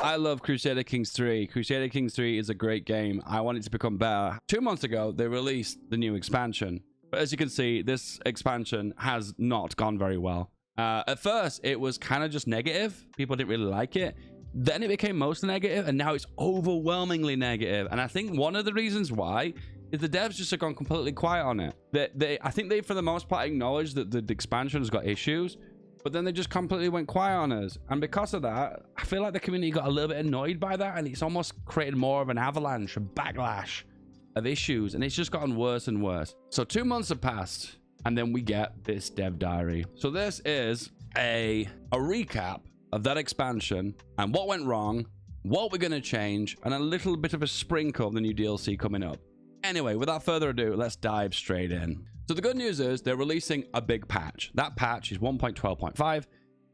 I love Crusader Kings 3. Crusader Kings 3 is a great game. I want it to become better. 2 months ago, they released the new expansion. But as you can see, this expansion has not gone very well. At first, it was kind of just negative. People didn't really like it. Then it became mostly negative, and now it's overwhelmingly negative. And I think one of the reasons why is the devs just have gone completely quiet on it. I think they, for the most part, acknowledged that the expansion has got issues, but then they just completely went quiet on us. And because of that, I feel like the community got a little bit annoyed by that, and it's almost created more of an avalanche, a backlash of issues, and it's just gotten worse and worse. So 2 months have passed, and then we get this dev diary. So this is a recap of that expansion and what went wrong, what we're going to change, and a little bit of a sprinkle of the new DLC coming up. Anyway, without further ado, let's dive straight in. So the good news is they're releasing a big patch. That patch is 1.12.5.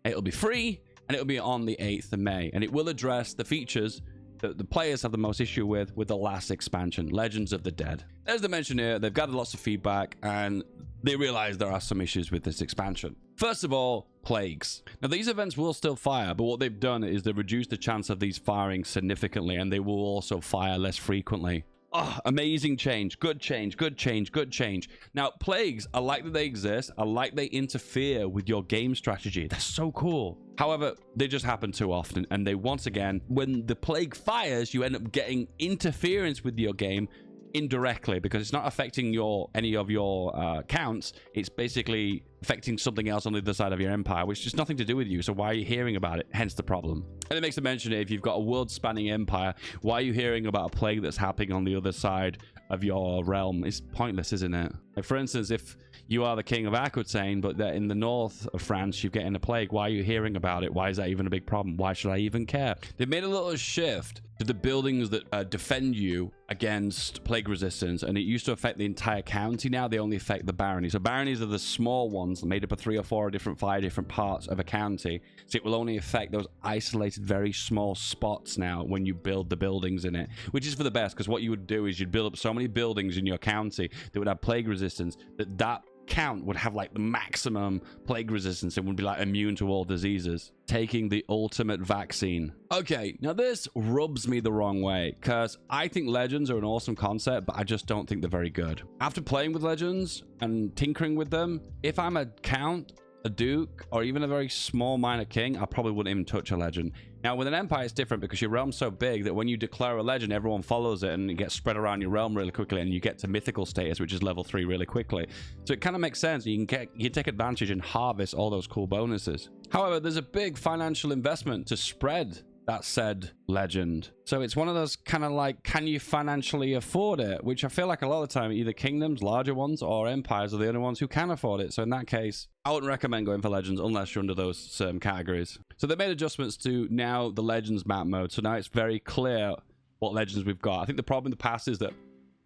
It'll be free, and it'll be on the 8th of May, and it will address the features that the players have the most issue with the last expansion, Legends of the Dead. As they mentioned here, they've gathered lots of feedback, and they realize there are some issues with this expansion. First of all, plagues. Now, these events will still fire, but what they've done is they've reduced the chance of these firing significantly, and they will also fire less frequently. Oh, amazing change. Good change. Good change. Good change. Now, plagues, I like that they exist. I like they interfere with your game strategy. That's so cool. However, they just happen too often. And they, once again, when the plague fires, you end up getting interference with your game indirectly, because it's not affecting any of your counts. It's basically affecting something else on the other side of your empire, which has nothing to do with you. So why are you hearing about it? Hence the problem. And it makes them mention it, if you've got a world-spanning empire, why are you hearing about a plague that's happening on the other side of your realm? It's pointless, isn't it? Like, for instance, if you are the king of Aquitaine, but that in the north of France you're getting a plague, why are you hearing about it? Why is that even a big problem? Why should I even care? They've made a little shift to the buildings that defend you against plague resistance, and it used to affect the entire county. Now they only affect the baronies. So baronies are the small ones made up of 3 or 4 different 5 different parts of a county, so it will only affect those isolated very small spots now when you build the buildings in it, which is for the best, because what you would do is you'd build up so many buildings in your county that would have plague resistance that count would have like the maximum plague resistance and would be like immune to all diseases. Taking the ultimate vaccine. Okay, now this rubs me the wrong way, because I think Legends are an awesome concept, but I just don't think they're very good. After playing with Legends and tinkering with them, if I'm a count, a duke, or even a very small minor king, I probably wouldn't even touch a legend. Now, with an empire, it's different, because your realm's so big that when you declare a legend, everyone follows it, and it gets spread around your realm really quickly, and you get to mythical status, which is level 3 really quickly. So it kind of makes sense. You can take advantage and harvest all those cool bonuses. However, there's a big financial investment to spread that said legend. So it's one of those kind of like, can you financially afford it? Which I feel like a lot of the time, either kingdoms, larger ones, or empires are the only ones who can afford it. So in that case, I wouldn't recommend going for legends unless you're under those certain categories. So they made adjustments to now the legends map mode. So now it's very clear what legends we've got. I think the problem in the past is that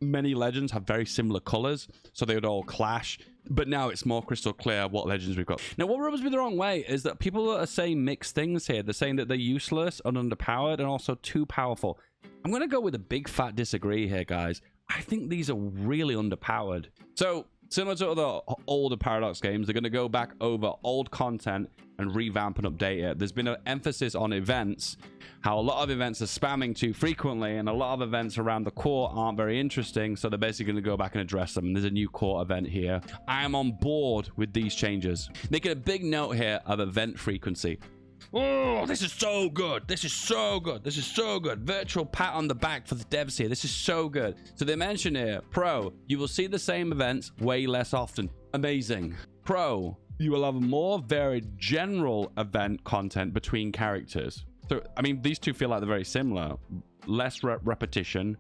many legends have very similar colors, so they would all clash. But now it's more crystal clear what legends we've got. Now, what rubs me the wrong way is that people are saying mixed things here. They're saying that they're useless and underpowered and also too powerful. I'm going to go with a big fat disagree here, guys. I think these are really underpowered. So, similar to other older Paradox games, they're going to go back over old content and revamp and update it. There's been an emphasis on events, how a lot of events are spamming too frequently, and a lot of events around the court aren't very interesting, so they're basically going to go back and address them. And there's a new court event here. I am on board with these changes. Making a big note here of event frequency. Oh, this is so good. This is so good. This is so good. Virtual pat on the back for the devs here. This is so good. So they mention here, pro, you will see the same events way less often. Amazing. Pro, you will have more varied general event content between characters. So, I mean, these two feel like they're very similar. Less repetition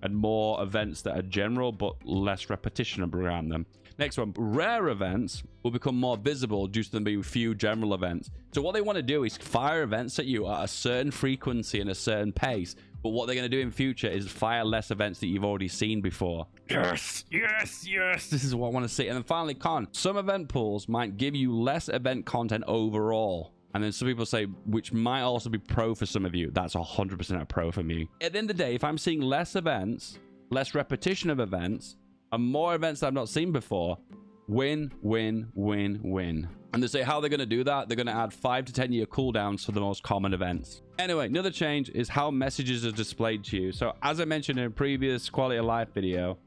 and more events that are general, but less repetition around them. Next one, rare events will become more visible due to them being few general events. So what they want to do is fire events at you at a certain frequency and a certain pace. But what they're going to do in future is fire less events that you've already seen before. Yes, yes, yes. This is what I want to see. And then finally, con. Some event pools might give you less event content overall. And then some people say, which might also be pro for some of you. That's 100% a pro for me. At the end of the day, if I'm seeing less events, less repetition of events, and more events that I've not seen before, win, win, win, win. And they say how they're going to do that. They're going to add 5 to 10 year cooldowns for the most common events. Anyway, another change is how messages are displayed to you. So as I mentioned in a previous quality of life video,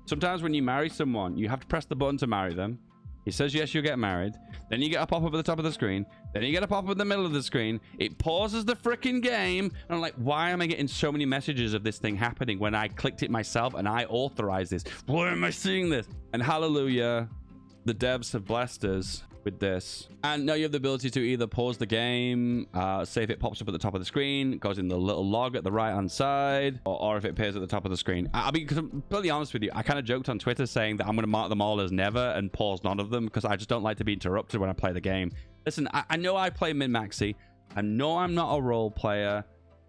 sometimes when you marry someone, you have to press the button to marry them. It says yes, you'll get married. Then you get a pop-up at the top of the screen. Then you get a pop-up in the middle of the screen. It pauses the freaking game. And I'm like, why am I getting so many messages of this thing happening when I clicked it myself and I authorized this? Why am I seeing this? And hallelujah, the devs have blessed us with this. And now you have the ability to either pause the game, say if it pops up at the top of the screen, goes in the little log at the right hand side, or if it appears at the top of the screen. I'll be completely honest with you, I kind of joked on Twitter saying that I'm going to mark them all as never and pause none of them because I just don't like to be interrupted when I play the game. Listen, I know I play min-maxi. I know I'm not a role player.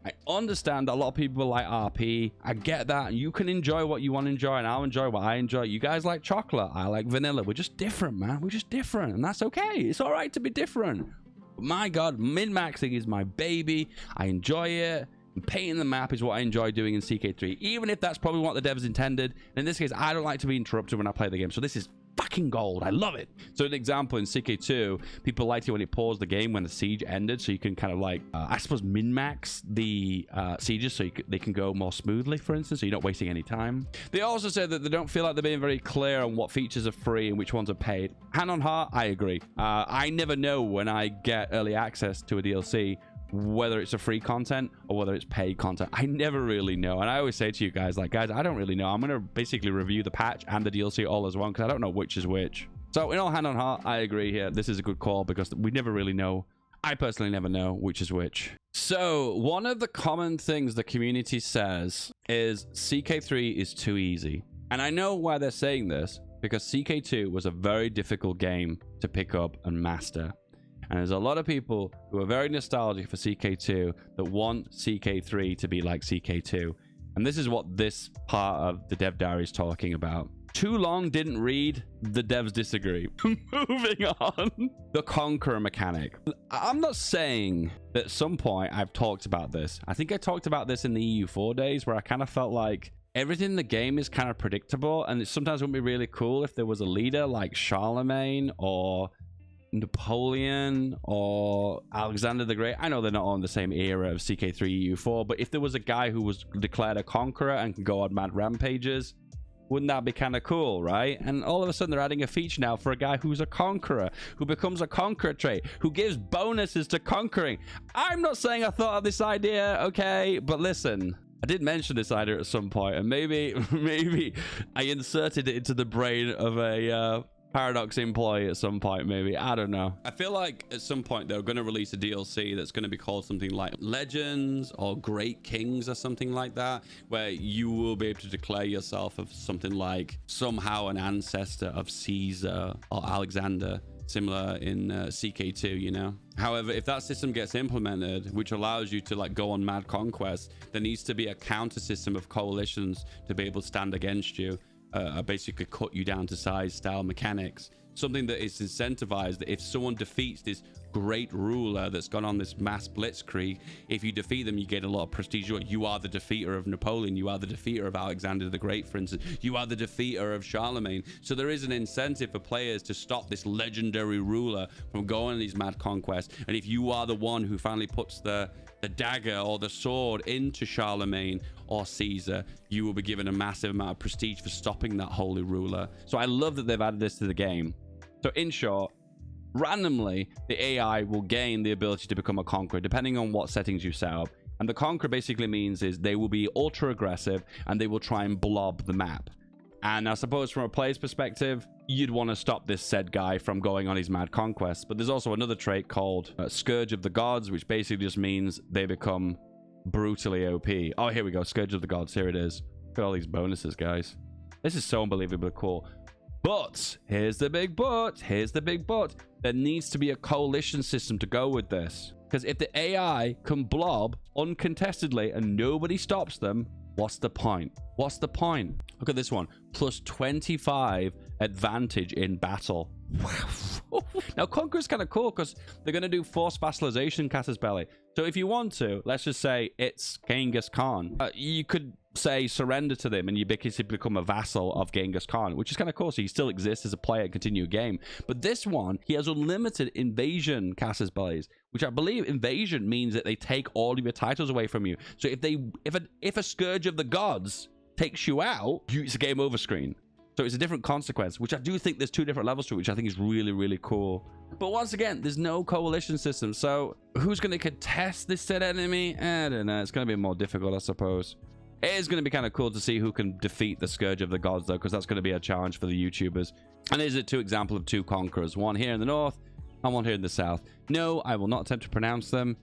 I understand that a lot of people like RP. I get that. You can enjoy what you want to enjoy, and I'll enjoy what I enjoy. You guys like chocolate. I like vanilla. We're just different, man. We're just different, and that's okay. It's all right to be different. But my God, min-maxing is my baby. I enjoy it. And painting the map is what I enjoy doing in CK3, even if that's probably what the devs intended. In this case, I don't like to be interrupted when I play the game, so this is fucking gold. I love it. So an example in CK2, people liked it when it paused the game when the siege ended, so you can kind of like I suppose min-max the sieges so they can go more smoothly, for instance, so you're not wasting any time. They also said that they don't feel like they're being very clear on what features are free and which ones are paid. Hand on heart, I agree. I never know when I get early access to a DLC whether it's a free content or whether it's paid content. I never really know. And I always say to you guys, like, guys, I don't really know. I'm going to basically review the patch and the DLC all as one because I don't know which is which. So in all hand on heart, I agree here. This is a good call because we never really know. I personally never know which is which. So one of the common things the community says is CK3 is too easy. And I know why they're saying this because CK2 was a very difficult game to pick up and master. And there's a lot of people who are very nostalgic for CK2 that want CK3 to be like CK2. And this is what this part of the dev diary is talking about. Too long didn't read, the devs disagree. Moving on. The Conqueror mechanic. I'm not saying that at some point I've talked about this. I think I talked about this in the EU4 days where I kind of felt like everything in the game is kind of predictable. And it sometimes would be really cool if there was a leader like Charlemagne or Napoleon or Alexander the Great. I know they're not all in the same era of CK3 EU4, but if there was a guy who was declared a conqueror and can go on mad rampages, wouldn't that be kind of cool, right? And all of a sudden they're adding a feature now for a guy who's a conqueror, who becomes a conqueror trait, who gives bonuses to conquering. I'm not saying I thought of this idea, okay, but listen, I did mention this idea at some point, and maybe I inserted it into the brain of a Paradox employee at some point, maybe. I don't know. I feel like at some point they're going to release a DLC that's going to be called something like Legends or Great Kings or something like that, where you will be able to declare yourself of something like somehow an ancestor of Caesar or Alexander, similar in CK2, you know. However, if that system gets implemented, which allows you to like go on mad conquest, there needs to be a counter system of coalitions to be able to stand against you. Basically cut you down to size style mechanics, something that is incentivized that if someone defeats this great ruler that's gone on this mass blitzkrieg, if you defeat them, you get a lot of prestige. You are the defeater of Napoleon, you are the defeater of Alexander the Great, for instance, you are the defeater of Charlemagne. So there is an incentive for players to stop this legendary ruler from going on these mad conquests. And if you are the one who finally puts the dagger or the sword into Charlemagne or Caesar, you will be given a massive amount of prestige for stopping that holy ruler. So I love that they've added this to the game. So in short, randomly, the AI will gain the ability to become a conqueror depending on what settings you set up. And the conqueror basically means is they will be ultra aggressive and they will try and blob the map. And I suppose from a player's perspective, you'd want to stop this said guy from going on his mad conquest. But there's also another trait called Scourge of the Gods, which basically just means they become brutally OP. Oh, here we go. Scourge of the Gods. Here it is. Look at all these bonuses, guys. This is so unbelievably cool. But here's the big but. Here's the big but. There needs to be a coalition system to go with this. Because if the AI can blob uncontestedly and nobody stops them, what's the point? What's the point? Look at this one. Plus 25 advantage in battle. Wow. Now, Conqueror is kind of cool because they're going to do forced vassalization, Casus Belli. So if you want to, let's just say it's Genghis Khan. You could say, surrender to them and you basically become a vassal of Genghis Khan, which is kind of cool. So he still exists as a player and continue a game. But this one, he has unlimited invasion casters bellies, which I believe invasion means that they take all of your titles away from you. So if a Scourge of the Gods takes you out, it's a game over screen. So it's a different consequence, which I do think there's 2 different levels to it, which I think is really, really cool. But once again, there's no coalition system. So who's going to contest this said enemy? I don't know. It's going to be more difficult, I suppose. It is going to be kind of cool to see who can defeat the Scourge of the Gods, though, because that's going to be a challenge for the YouTubers. And here's a 2 example of 2 conquerors. One here in the north and one here in the south. No, I will not attempt to pronounce them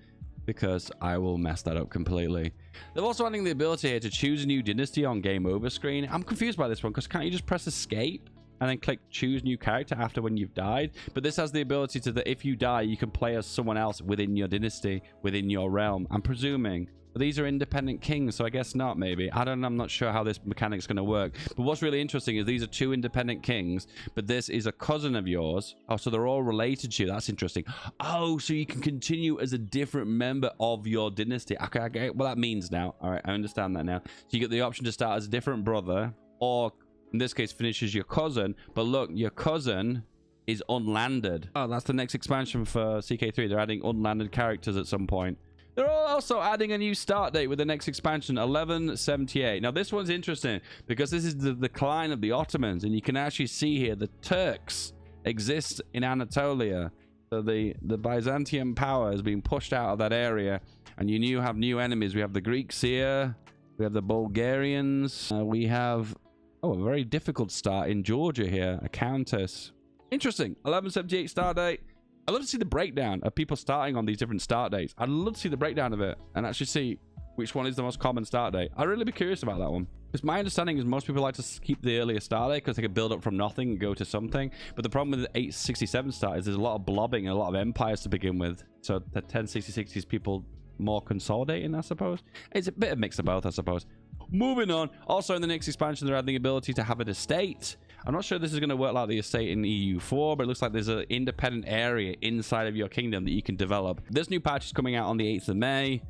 because I will mess that up completely. They're also adding the ability here to choose a new dynasty on game over screen. I'm confused by this one because can't you just press escape and then click choose new character after when you've died? But this has the ability to that if you die, you can play as someone else within your dynasty, within your realm. I'm presuming. But these are independent kings, so I guess not, maybe. I don't know. I'm not sure how this mechanic's going to work. But what's really interesting is these are 2 independent kings, but this is a cousin of yours. Oh, so they're all related to you. That's interesting. Oh, so you can continue as a different member of your dynasty. Okay, okay. Well, that means now. All right, I understand that now. So you get the option to start as a different brother, or in this case, finish as your cousin. But look, your cousin is unlanded. Oh, that's the next expansion for CK3. They're adding unlanded characters at some point. They're also adding a new start date with the next expansion, 1178. Now, this one's interesting because this is the decline of the Ottomans, and you can actually see here the Turks exist in Anatolia. So the Byzantium power has been pushed out of that area, and you have new enemies. We have the Greeks here. We have the Bulgarians. We have, a very difficult start in Georgia here, a countess. Interesting. 1178 start date. I'd love to see the breakdown of people starting on these different start dates. I'd love to see the breakdown of it and actually see which one is the most common start date. I'd really be curious about that one. Because my understanding is most people like to keep the earlier start date because they can build up from nothing and go to something. But the problem with the 867 start is there's a lot of blobbing and a lot of empires to begin with. So the 1066 is people more consolidating, I suppose. It's a bit of mix of both, I suppose. Moving on. Also in the next expansion, they're adding the ability to have an estate. I'm not sure this is going to work like the estate in EU4, but it looks like there's an independent area inside of your kingdom that you can develop. This new patch is coming out on the 8th of May.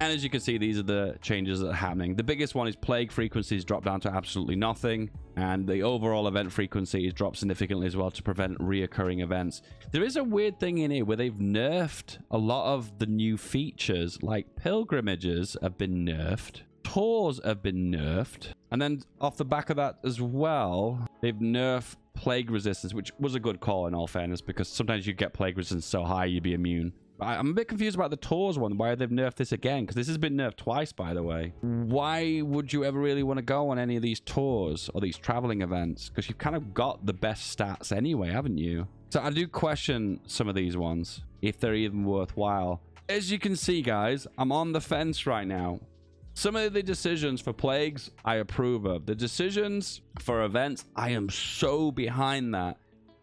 And as you can see, these are the changes that are happening. The biggest one is plague frequencies drop down to absolutely nothing. And the overall event frequency is dropped significantly as well to prevent reoccurring events. There is a weird thing in here where they've nerfed a lot of the new features, like pilgrimages have been nerfed. Tours have been nerfed, and then off the back of that as well, they've nerfed plague resistance, which was a good call in all fairness, because sometimes you get plague resistance so high you'd be immune. I'm a bit confused about the tours one, why they've nerfed this again, because this has been nerfed twice, by the way. Why would you ever really want to go on any of these tours or these traveling events? Because you've kind of got the best stats anyway, haven't you? So I do question some of these ones, if they're even worthwhile. As you can see, guys, I'm on the fence right now. Some of the decisions for plagues, I approve of. The decisions for events, I am so behind that.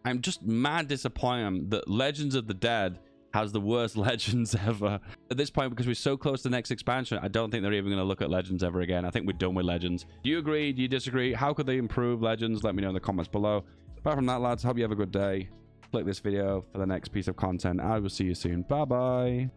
I'm just mad disappointed that Legends of the Dead has the worst Legends ever. At this point, because we're so close to the next expansion, I don't think they're even going to look at Legends ever again. I think we're done with Legends. Do you agree? Do you disagree? How could they improve Legends? Let me know in the comments below. Apart from that, lads, hope you have a good day. Click this video for the next piece of content. I will see you soon. Bye-bye.